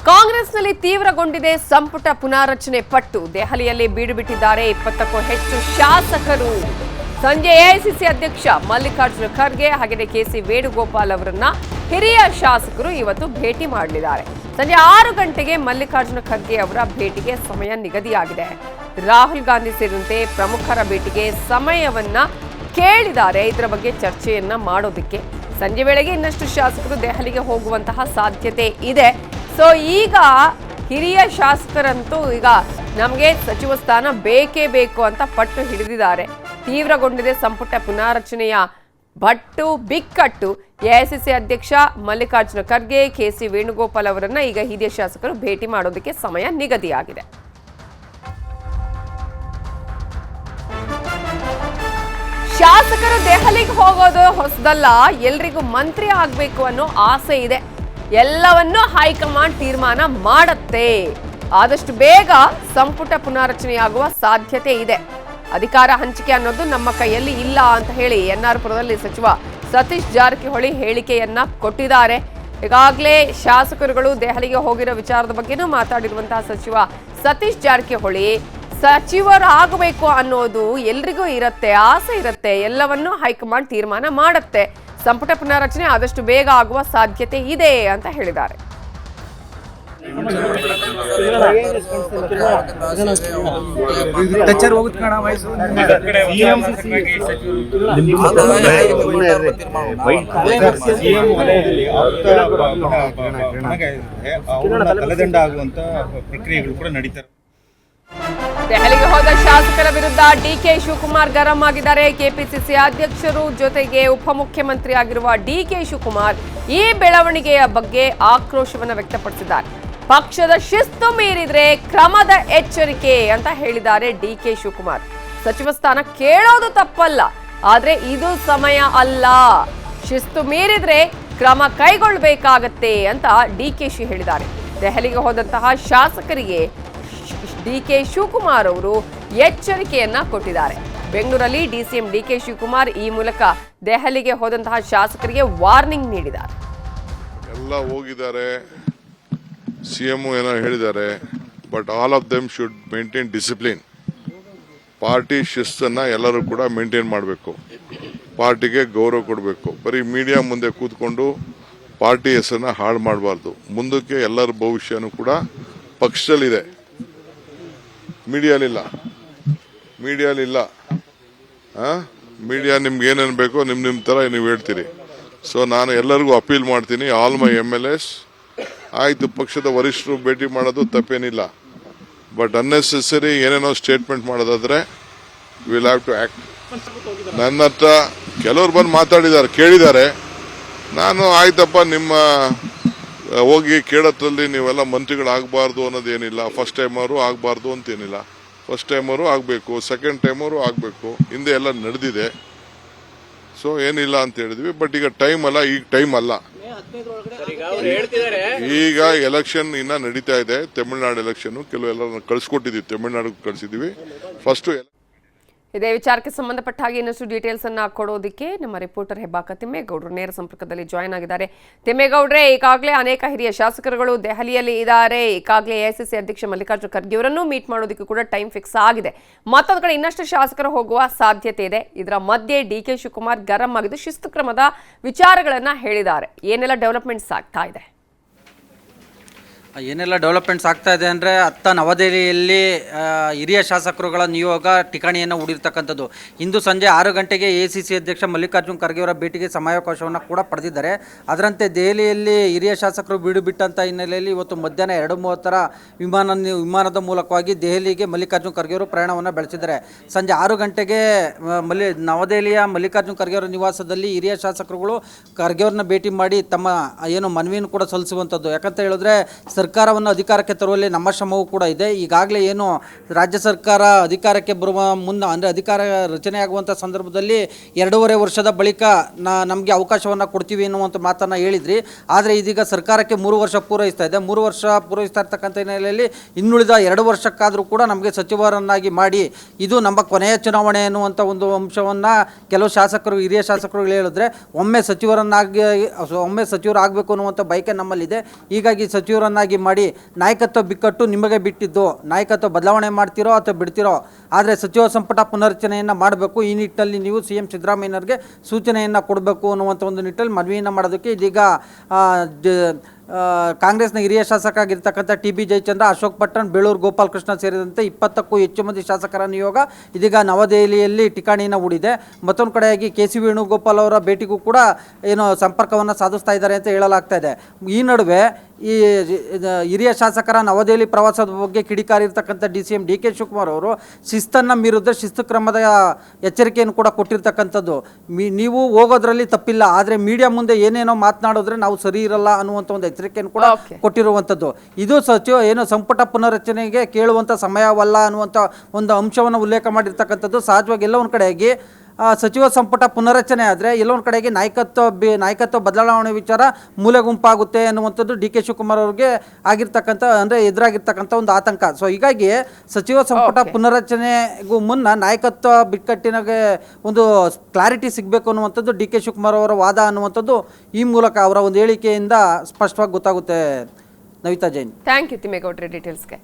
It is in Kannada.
ಕಾಂಗ್ರೆಸ್ನಲ್ಲಿ ತೀವ್ರಗೊಂಡಿದೆ ಸಂಪುಟ ಪುನಾರಚನೆ ಪಟ್ಟು. ದೆಹಲಿಯಲ್ಲಿ ಬೀಡು ಬಿಟ್ಟಿದ್ದಾರೆ 20ಕ್ಕೂ ಹೆಚ್ಚು ಶಾಸಕರು. ಸಂಜೆ ಎಐಸಿಸಿ ಅಧ್ಯಕ್ಷ ಮಲ್ಲಿಕಾರ್ಜುನ ಖರ್ಗೆ ಹಾಗೆಯೇ ಕೆಸಿ ವೇಣುಗೋಪಾಲ್ ಅವರನ್ನ ಹಿರಿಯ ಶಾಸಕರು ಇವತ್ತು ಭೇಟಿ ಮಾಡಲಿದ್ದಾರೆ. ಸಂಜೆ 6 ಗಂಟೆಗೆ ಮಲ್ಲಿಕಾರ್ಜುನ ಖರ್ಗೆ ಅವರ ಭೇಟಿಗೆ ಸಮಯ ನಿಗದಿಯಾಗಿದೆ. ರಾಹುಲ್ ಗಾಂಧಿ ಸೇರಿದಂತೆ ಪ್ರಮುಖರ ಭೇಟಿಗೆ ಸಮಯವನ್ನ ಕೇಳಿದ್ದಾರೆ. ಇದರ ಬಗ್ಗೆ ಚರ್ಚೆಯನ್ನ ಮಾಡೋದಕ್ಕೆ ಸಂಜೆ ವೇಳೆಗೆ ಇನ್ನಷ್ಟು ಶಾಸಕರು ದೆಹಲಿಗೆ ಹೋಗುವಂತಹ ಸಾಧ್ಯತೆ ಇದೆ. ಸೊ ಈಗ ಹಿರಿಯ ಶಾಸಕರಂತೂ ಈಗ ನಮಗೆ ಸಚಿವ ಸ್ಥಾನ ಬೇಕೇ ಬೇಕು ಅಂತ ಪಟ್ಟು ಹಿಡಿದಿದ್ದಾರೆ. ತೀವ್ರಗೊಂಡಿದೆ ಸಂಪುಟ ಪುನಾರಚನೆಯ ಬಿಕ್ಕಟ್ಟು. ಎಐಸಿಸಿ ಅಧ್ಯಕ್ಷ ಮಲ್ಲಿಕಾರ್ಜುನ ಖರ್ಗೆ, ಕೆಸಿ ವೇಣುಗೋಪಾಲ್ ಅವರನ್ನ ಈಗ ಹಿರಿಯ ಶಾಸಕರು ಭೇಟಿ ಮಾಡೋದಕ್ಕೆ ಸಮಯ ನಿಗದಿಯಾಗಿದೆ. ಶಾಸಕರು ದೆಹಲಿಗೆ ಹೋಗೋದು ಹೊಸದಲ್ಲ, ಎಲ್ರಿಗೂ ಮಂತ್ರಿ ಆಗ್ಬೇಕು ಅನ್ನೋ ಆಸೆ ಇದೆ. ಎಲ್ಲವನ್ನೂ ಹೈಕಮಾಂಡ್ ತೀರ್ಮಾನ ಮಾಡತ್ತೆ. ಆದಷ್ಟು ಬೇಗ ಸಂಪುಟ ಪುನಾರಚನೆಯಾಗುವ ಸಾಧ್ಯತೆ ಇದೆ. ಅಧಿಕಾರ ಹಂಚಿಕೆ ಅನ್ನೋದು ನಮ್ಮ ಕೈಯಲ್ಲಿ ಇಲ್ಲ ಅಂತ ಹೇಳಿ ಎನ್ಆರ್ಪುರದಲ್ಲಿ ಸಚಿವ ಸತೀಶ್ ಜಾರಕಿಹೊಳಿ ಹೇಳಿಕೆಯನ್ನ ಕೊಟ್ಟಿದ್ದಾರೆ. ಈಗಾಗಲೇ ಶಾಸಕರುಗಳು ದೆಹಲಿಗೆ ಹೋಗಿರೋ ವಿಚಾರದ ಬಗ್ಗೆನೂ ಮಾತಾಡಿರುವಂತಹ ಸಚಿವ ಸತೀಶ್ ಜಾರಕಿಹೊಳಿ ಸಚಿವರಾಗಬೇಕು ಅನ್ನೋದು ಎಲ್ರಿಗೂ ಇರುತ್ತೆ, ಆಸೆ ಇರುತ್ತೆ. ಎಲ್ಲವನ್ನೂ ಹೈಕಮಾಂಡ್ ತೀರ್ಮಾನ ಮಾಡುತ್ತೆ. ಸಂಪುಟ ಪುನಾರಚನೆ ಆದಷ್ಟು ಬೇಗ ಆಗುವ ಸಾಧ್ಯತೆ ಇದೆ ಅಂತ ಹೇಳಿದ್ದಾರೆ. ತಲೆದಂಡ ಆಗುವಂತ ಪ್ರಕ್ರಿಯೆಗಳು ಕೂಡ ನಡೀತಾರೆ. ದೆಹಲಿಗೆ ಹೋದ ಶಾಸಕರ ವಿರುದ್ಧ ಡಿಕೆ ಶಿವಕುಮಾರ್ ಗರಂ ಆಗಿದ್ದಾರೆ. ಕೆಪಿಸಿಸಿ ಅಧ್ಯಕ್ಷರು ಜೊತೆಗೆ ಉಪಮುಖ್ಯಮಂತ್ರಿ ಆಗಿರುವ ಡಿಕೆ ಶಿವಕುಮಾರ್ ಈ ಬೆಳವಣಿಗೆಯ ಬಗ್ಗೆ ಆಕ್ರೋಶವನ್ನು ವ್ಯಕ್ತಪಡಿಸಿದ್ದಾರೆ. ಪಕ್ಷದ ಶಿಸ್ತು ಮೀರಿದ್ರೆ ಕ್ರಮದ ಎಚ್ಚರಿಕೆ ಅಂತ ಹೇಳಿದ್ದಾರೆ ಡಿಕೆ ಶಿವಕುಮಾರ್. ಸಚಿವ ಸ್ಥಾನ ಕೇಳೋದು ತಪ್ಪಲ್ಲ, ಆದ್ರೆ ಇದು ಸಮಯ ಅಲ್ಲ. ಶಿಸ್ತು ಮೀರಿದ್ರೆ ಕ್ರಮ ಕೈಗೊಳ್ಳಬೇಕಾಗತ್ತೆ ಅಂತ ಡಿಕೆಶಿ ಹೇಳಿದ್ದಾರೆ. ದೆಹಲಿಗೆ ಹೋದಂತಹ ಶಾಸಕರಿಗೆ ಡಿಕೆ ಶಿವಕುಮಾರ್ ಅವರು ಎಚ್ಚರಿಕೆಯನ್ನ ಕೊಟ್ಟಿದ್ದಾರೆ. ಬೆಂಗಳೂರಲ್ಲಿ ಡಿಸಿಎಂ ಡಿಕೆ ಶಿವಕುಮಾರ್ ಈ ಮೂಲಕ ದೆಹಲಿಗೆ ಹೋದಂತಹ ಶಾಸಕರಿಗೆ ವಾರ್ನಿಂಗ್ ನೀಡಿದ್ದಾರೆ. ಎಲ್ಲ ಹೋಗಿದ್ದಾರೆ, ಸಿಎಂ ಏನೋ ಹೇಳಿದ್ದಾರೆ, but all of them should maintain discipline. Party ಶಿಸ್ತನ್ನ ಎಲ್ಲರೂ ಕೂಡ ಮೇಂಟೈನ್ ಮಾಡಬೇಕು, ಪಾರ್ಟಿಗೆ ಗೌರವ ಕೊಡಬೇಕು. ಬರೀ ಮೀಡಿಯಾ ಮುಂದೆ ಕೂತ್ಕೊಂಡು ಪಾರ್ಟಿ ಹೆಸರನ್ನ ಹಾಳು ಮಾಡಬಾರ್ದು. ಮುಂದಕ್ಕೆ ಎಲ್ಲರ ಭವಿಷ್ಯನೂ ಕೂಡ ಪಕ್ಷದಲ್ಲಿದೆ, ಮೀಡಿಯಾಲಿಲ್ಲ. ಮೀಡಿಯಾ ನಿಮ್ಗೆ ಏನೇನು ಬೇಕೋ ನಿಮ್ಮ ಥರ ನೀವು ಹೇಳ್ತೀರಿ. ಸೊ ನಾನು ಎಲ್ಲರಿಗೂ ಅಪೀಲ್ ಮಾಡ್ತೀನಿ, ಆಲ್ ಮೈ MLAs, ಆಯಿತು ಪಕ್ಷದ ವರಿಷ್ಠರು ಭೇಟಿ ಮಾಡೋದು ತಪ್ಪೇನಿಲ್ಲ, ಬಟ್ ಅನ್ನೆಸೆಸರಿ ಏನೇನೋ ಸ್ಟೇಟ್ಮೆಂಟ್ ಮಾಡೋದಾದ್ರೆ ವಿಲ್ ಹ್ಯಾವ್ ಟು ಆಕ್ಟ್. ನನ್ನ ಹತ್ರ ಕೆಲವ್ರು ಬಂದು ಮಾತಾಡಿದ್ದಾರೆ, ಕೇಳಿದ್ದಾರೆ. ನಾನು ಆಯ್ತಪ್ಪ, ನಿಮ್ಮ ಹೋಗಿ ಕೇಳೋದ್ರಲ್ಲಿ ನೀವೆಲ್ಲ ಮಂತ್ರಿಗಳಾಗಬಾರ್ದು ಅನ್ನೋದೇನಿಲ್ಲ. ಫಸ್ಟ್ ಟೈಮರು ಆಗಬಾರ್ದು ಅಂತೇನಿಲ್ಲ. ಫಸ್ಟ್ ಟೈಮರು ಆಗಬೇಕು, ಸೆಕೆಂಡ್ ಟೈಮರು ಆಗಬೇಕು. ಹಿಂದೆ ಎಲ್ಲ ನಡೆದಿದೆ, ಸೊ ಏನಿಲ್ಲ ಅಂತ ಹೇಳಿದ್ವಿ. ಬಟ್ ಈಗ ಟೈಮ್ ಅಲ್ಲ, ಈಗ ಟೈಮ್ ಅಲ್ಲ. ಈಗ ಎಲೆಕ್ಷನ್ ಇನ್ನ ನಡೀತಾ ಇದೆ, ತಮಿಳುನಾಡು ಎಲೆಕ್ಷನ್. ಕೆಲವೆಲ್ಲ ಕಳಿಸ್ಕೊಟ್ಟಿದ್ವಿ, ತಮಿಳುನಾಡಿಗೆ ಕಳಿಸಿದ್ವಿ ಫಸ್ಟ್. ಇದೇ ವಿಚಾರಕ್ಕೆ ಸಂಬಂಧಪಟ್ಟ ಹಾಗೆ ಇನ್ನಷ್ಟು ಡೀಟೇಲ್ಸ್ ಅನ್ನ ಕೊಡೋದಕ್ಕೆ ನಮ್ಮ ರಿಪೋರ್ಟರ್ ಹೆಬ್ಬಾಕ ತಿಮ್ಮೇಗೌಡರು ನೇರ ಸಂಪರ್ಕದಲ್ಲಿ ಜಾಯ್ನ್ ಆಗಿದ್ದಾರೆ. ತಿಮ್ಮೇಗೌಡ್ರೆ, ಈಗಾಗಲೇ ಅನೇಕ ಹಿರಿಯ ಶಾಸಕರುಗಳು ದೆಹಲಿಯಲ್ಲಿ ಇದ್ದಾರೆ. ಈಗಾಗಲೇ ಎಐಸಿಸಿ ಅಧ್ಯಕ್ಷ ಮಲ್ಲಿಕಾರ್ಜುನ ಖರ್ಗೆ ಅವರನ್ನು ಮೀಟ್ ಮಾಡೋದಕ್ಕೆ ಕೂಡ ಟೈಮ್ ಫಿಕ್ಸ್ ಆಗಿದೆ. ಮತ್ತೊಂದು ಕಡೆ ಇನ್ನಷ್ಟು ಶಾಸಕರು ಹೋಗುವ ಸಾಧ್ಯತೆ ಇದೆ. ಇದರ ಮಧ್ಯೆ ಡಿಕೆ ಶಿವಕುಮಾರ್ ಗರಂ ಆಗಿದ್ದು ಶಿಸ್ತು ಕ್ರಮದ ವಿಚಾರಗಳನ್ನ ಹೇಳಿದ್ದಾರೆ. ಏನೆಲ್ಲ ಡೆವಲಪ್ಮೆಂಟ್ಸ್ ಆಗ್ತಾ ಇದೆ? ಏನೆಲ್ಲ ಡೆವಲಪ್ಮೆಂಟ್ಸ್ ಆಗ್ತಾ ಇದೆ ಅಂದರೆ, ನವದೆಹಲಿಯಲ್ಲಿ ಹಿರಿಯ ಶಾಸಕರುಗಳ ನಿಯೋಗ ಠಿಕಾಣಿಯನ್ನು ಹೂಡಿರ್ತಕ್ಕಂಥದ್ದು. ಇಂದು ಸಂಜೆ 6 ಗಂಟೆಗೆ ಎಐಸಿಸಿ ಅಧ್ಯಕ್ಷ ಮಲ್ಲಿಕಾರ್ಜುನ ಖರ್ಗೆ ಅವರ ಭೇಟಿಗೆ ಸಮಯಾವಕಾಶವನ್ನು ಕೂಡ ಪಡೆದಿದ್ದಾರೆ. ಅದರಂತೆ ದೆಹಲಿಯಲ್ಲಿ ಹಿರಿಯ ಶಾಸಕರು ಬೀಡು ಬಿಟ್ಟಂಥ ಹಿನ್ನೆಲೆಯಲ್ಲಿ ಇವತ್ತು ಮಧ್ಯಾಹ್ನ 2:30 ವಿಮಾನದ ಮೂಲಕವಾಗಿ ದೆಹಲಿಗೆ ಮಲ್ಲಿಕಾರ್ಜುನ ಖರ್ಗೆ ಅವರು ಪ್ರಯಾಣವನ್ನು ಬೆಳೆಸಿದ್ದಾರೆ. ಸಂಜೆ 6 ಗಂಟೆಗೆ ನವದೆಹಲಿಯ ಮಲ್ಲಿಕಾರ್ಜುನ ಖರ್ಗೆ ಅವರ ನಿವಾಸದಲ್ಲಿ ಹಿರಿಯ ಶಾಸಕರುಗಳು ಖರ್ಗೆ ಅವ್ರನ್ನ ಭೇಟಿ ಮಾಡಿ ತಮ್ಮ ಏನು ಮನವಿಯನ್ನು ಕೂಡ ಸಲ್ಲಿಸುವಂಥದ್ದು. ಯಾಕಂತ ಹೇಳಿದ್ರೆ ಸರ್ಕಾರವನ್ನು ಅಧಿಕಾರಕ್ಕೆ ತರುವಲ್ಲಿ ನಮ್ಮ ಶ್ರಮವೂ ಕೂಡ ಇದೆ. ಈಗಾಗಲೇ ಏನು ರಾಜ್ಯ ಸರ್ಕಾರ ಅಧಿಕಾರಕ್ಕೆ ಬರುವ ಮುನ್ನ, ಅಂದರೆ ಅಧಿಕಾರ ರಚನೆಯಾಗುವಂಥ ಸಂದರ್ಭದಲ್ಲಿ 2.5 ವರ್ಷದ ಬಳಿಕ ನಮಗೆ ಅವಕಾಶವನ್ನು ಕೊಡ್ತೀವಿ ಎನ್ನುವಂಥ ಮಾತನ್ನು ಹೇಳಿದ್ರಿ. ಆದರೆ ಇದೀಗ ಸರ್ಕಾರಕ್ಕೆ 3 ವರ್ಷ ಪೂರೈಸ್ತಾ ಇದೆ. 3 ವರ್ಷ ಪೂರೈಸ್ತಾ ಇರ್ತಕ್ಕಂಥ ಹಿನ್ನೆಲೆಯಲ್ಲಿ ಇನ್ನುಳಿದ 2 ವರ್ಷಕ್ಕಾದರೂ ಕೂಡ ನಮಗೆ ಸಚಿವರನ್ನಾಗಿ ಮಾಡಿ, ಇದು ನಮ್ಮ ಕೊನೆಯ ಚುನಾವಣೆ ಎನ್ನುವಂಥ ಒಂದು ಅಂಶವನ್ನು ಕೆಲವು ಶಾಸಕರು, ಹಿರಿಯ ಶಾಸಕರುಗಳು ಹೇಳಿದ್ರೆ, ಒಮ್ಮೆ ಸಚಿವರಾಗಬೇಕು ಅನ್ನುವಂಥ ಬಯಕೆ ನಮ್ಮಲ್ಲಿದೆ. ಹೀಗಾಗಿ ಸಚಿವರನ್ನಾಗಿ ಆಗಿ ಮಾಡಿ ನಾಯಕತ್ವ ಬಿಕ್ಕಟ್ಟು ನಿಮಗೆ ಬಿಟ್ಟಿದ್ದು, ನಾಯಕತ್ವ ಬದಲಾವಣೆ ಮಾಡ್ತಿರೋ ಅಥವಾ ಬಿಡ್ತಿರೋ, ಆದರೆ ಸಚಿವ ಸಂಪುಟ ಪುನರ್ರಚನೆಯನ್ನು ಮಾಡಬೇಕು. ಈ ನಿಟ್ಟಿನಲ್ಲಿ ನೀವು CM ಸಿದ್ದರಾಮಯ್ಯನವ್ರಿಗೆ ಸೂಚನೆಯನ್ನು ಕೊಡಬೇಕು ಅನ್ನುವಂಥ ಒಂದು ನಿಟ್ಟಲ್ಲಿ ಮನವಿಯನ್ನು ಮಾಡೋದಕ್ಕೆ ಇದೀಗ ಕಾಂಗ್ರೆಸ್ನ ಹಿರಿಯ ಶಾಸಕ ಆಗಿರ್ತಕ್ಕಂಥ TB ಜಯಚಂದ್ರ, ಅಶೋಕ್ ಪಟ್ಟಣ್, ಬೇಳೂರು ಗೋಪಾಲಕೃಷ್ಣ ಸೇರಿದಂತೆ 20ಕ್ಕೂ ಹೆಚ್ಚು ಮಂದಿ ಶಾಸಕರ ನಿಯೋಗ ಇದೀಗ ನವದೆಹಲಿಯಲ್ಲಿ ಠಿಕಾಣಿಯನ್ನು ಹೂಡಿದೆ. ಮತ್ತೊಂದು ಕಡೆಯಾಗಿ KC ವೇಣುಗೋಪಾಲ್ ಅವರ ಭೇಟಿಗೂ ಕೂಡ ಏನು ಸಂಪರ್ಕವನ್ನು ಸಾಧಿಸ್ತಾ ಇದ್ದಾರೆ ಅಂತ ಹೇಳಲಾಗ್ತಾ ಇದೆ. ಈ ನಡುವೆ ಈ ಹಿರಿಯ ಶಾಸಕರ ನವದೆಹಲಿ ಪ್ರವಾಸದ ಬಗ್ಗೆ ಕಿಡಿಕಾರಿರ್ತಕ್ಕಂಥ DCM DK ಶಿವಕುಮಾರ್ ಅವರು ಶಿಸ್ತನ್ನು ಮೀರಿದ್ರೆ ಶಿಸ್ತು ಕ್ರಮದ ಎಚ್ಚರಿಕೆಯನ್ನು ಕೂಡ ಕೊಟ್ಟಿರ್ತಕ್ಕಂಥದ್ದು. ನೀವು ಹೋಗೋದ್ರಲ್ಲಿ ತಪ್ಪಿಲ್ಲ, ಆದರೆ ಮೀಡಿಯಾ ಮುಂದೆ ಏನೇನೋ ಮಾತನಾಡಿದ್ರೆ ನಾವು ಸರಿ ಇರಲ್ಲ ಅನ್ನುವಂಥ ಒಂದು ಎಚ್ಚರಿಕೆಯನ್ನು ಕೂಡ ಕೊಟ್ಟಿರುವಂಥದ್ದು. ಇದು ಸಂಪುಟ ಪುನರ್ರಚನೆಗೆ ಕೇಳುವಂಥ ಸಮಯವಲ್ಲ ಅನ್ನುವಂಥ ಒಂದು ಅಂಶವನ್ನು ಉಲ್ಲೇಖ ಮಾಡಿರ್ತಕ್ಕಂಥದ್ದು. ಸಹಜವಾಗಿ ಎಲ್ಲ ಒಂದು ಕಡೆಯಾಗಿ ಸಚಿವ ಸಂಪುಟ ಪುನರಚನೆ ಆದರೆ ಎಲ್ಲೊಂದು ಕಡೆಗೆ ನಾಯಕತ್ವ ಬದಲಾವಣೆ ವಿಚಾರ ಮೂಲೆ ಗುಂಪಾಗುತ್ತೆ ಅನ್ನುವಂಥದ್ದು DK ಶಿವಕುಮಾರ್ ಅವ್ರಿಗೆ ಆಗಿರ್ತಕ್ಕಂಥ ಅಂದರೆ ಎದುರಾಗಿರ್ತಕ್ಕಂಥ ಒಂದು ಆತಂಕ. ಸೊ ಹೀಗಾಗಿ ಸಚಿವ ಸಂಪುಟ ಪುನರಚನೆಗೂ ಮುನ್ನ ನಾಯಕತ್ವ ಬಿಕ್ಕಟ್ಟಿನಾಗೆ ಒಂದು ಕ್ಲಾರಿಟಿ ಸಿಗಬೇಕು ಅನ್ನುವಂಥದ್ದು DK ಶಿವಕುಮಾರ್ ಅವರ ವಾದ ಅನ್ನುವಂಥದ್ದು ಈ ಮೂಲಕ ಅವರ ಒಂದು ಹೇಳಿಕೆಯಿಂದ ಸ್ಪಷ್ಟವಾಗಿ ಗೊತ್ತಾಗುತ್ತೆ. ನವಿತಾ ಜೈನ್. ಥ್ಯಾಂಕ್ ಯು ತಿಮ್ಮೇಗೌಡ್ರೆ ಡೀಟೇಲ್ಸ್ಗೆ.